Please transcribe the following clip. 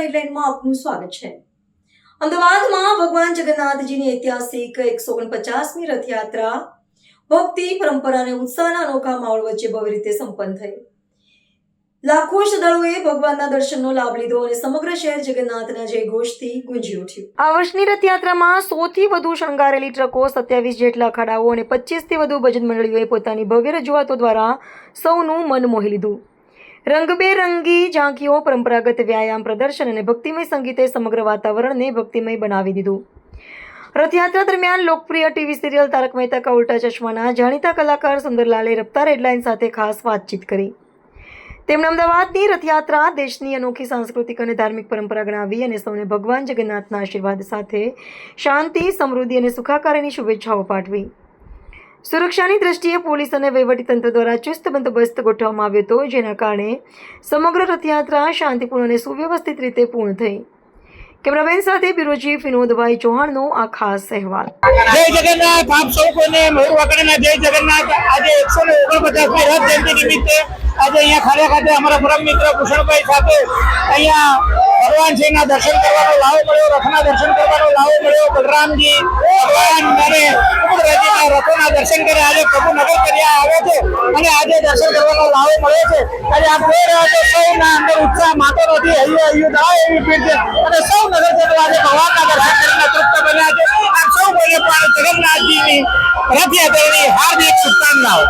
હેડલાઇનમાં આપનું સ્વાગત છે। અમદાવાદમાં ભગવાન જગન્નાથજીની ઐતિહાસિક 149મી રથયાત્રા ભક્તિ પરંપરા અને ઉત્સાહના અનોખા માહોલ વચ્ચે ભવ્ય રીતે સંપન્ન થઈ। લાખો શ્રદ્ધાળુઓએ ભગવાનના દર્શનનો લાભ લીધો અને સમગ્ર શહેર જગન્નાથના જયઘોષથી ગુંજી ઉઠ્યું। આ વર્ષની રથયાત્રામાં 100થી વધુ શણગારેલી ટ્રકો, 27 જેટલા અખાડાઓ અને 25થી વધુ ભજન મંડળીઓએ પોતાની ભવ્ય રજૂઆતો દ્વારા સૌનું મન મોહી લીધું। રંગબેરંગી ઝાંકીઓ, પરંપરાગત વ્યાયામ પ્રદર્શન અને ભક્તિમય સંગીતે સમગ્ર વાતાવરણને ભક્તિમય બનાવી દીધું। રથયાત્રા દરમિયાન લોકપ્રિય ટીવી સિરિયલ તારક મહેતા કા ઉલ્ટા ચશ્માના જાણીતા કલાકાર સુંદરલાલે રફતાર હેડલાઇન સાથે ખાસ વાતચીત કરી। તેમણે અમદાવાદની રથયાત્રા દેશની અનોખી સાંસ્કૃતિક અને ધાર્મિક પરંપરા ગણાવી અને સૌને ભગવાન જગન્નાથના આશીર્વાદ સાથે શાંતિ, સમૃદ્ધિ અને સુખાકારીની શુભેચ્છાઓ પાઠવી। સુરક્ષાની દ્રષ્ટિએ પોલીસ અને વહીવટીતંત્ર દ્વારા ચુસ્ત બંદોબસ્ત ગોઠવવામાં આવ્યો હતો, જેના કારણે સમગ્ર રથયાત્રા શાંતિપૂર્ણ અને સુવ્યવસ્થિત રીતે પૂર્ણ થઈ। કેમેરામેન સાથે બ્યુરો ચીફ વિનોદભાઈ ચૌહાણનો આ ખાસ અહેવાલ। જય જગન્નાથ, આપ સૌ કોને મયુર વાકડીના જય જગન્નાથ। આજે 149મી રથ જયંતિ નિમિત્તે આજે અહીંયા ખાડિયા ખાતે અમારા પરમ મિત્ર ભૂષણભાઈ સાથે અહીંયા ભગવાન શ્રીના દર્શન કરવાનો લાવો મળ્યો, રથના દર્શન કરવાનો લાવો મળ્યો। બલરામજી ભગવાન અને સુભદ્રાજીના રથોના દર્શન કરી આજે પ્રભુનગર કર્યા આવ્યો છે અને આજે દર્શન કરવાનો લાવો મળ્યો છે। આજે આપ જોઈ રહ્યા છો સૌના અંદર ઉત્સાહ માતો નથી, હૈયું થાય એવી ભીડ છે અને સૌ નગરજનો આજે ભગવાનના દર્શન કરીને તૃપ્ત બન્યા છે। આપ સૌ કોઈને પણ જગન્નાથજીની રથયાત્રાની હાર્દિક શુભકામનાઓ।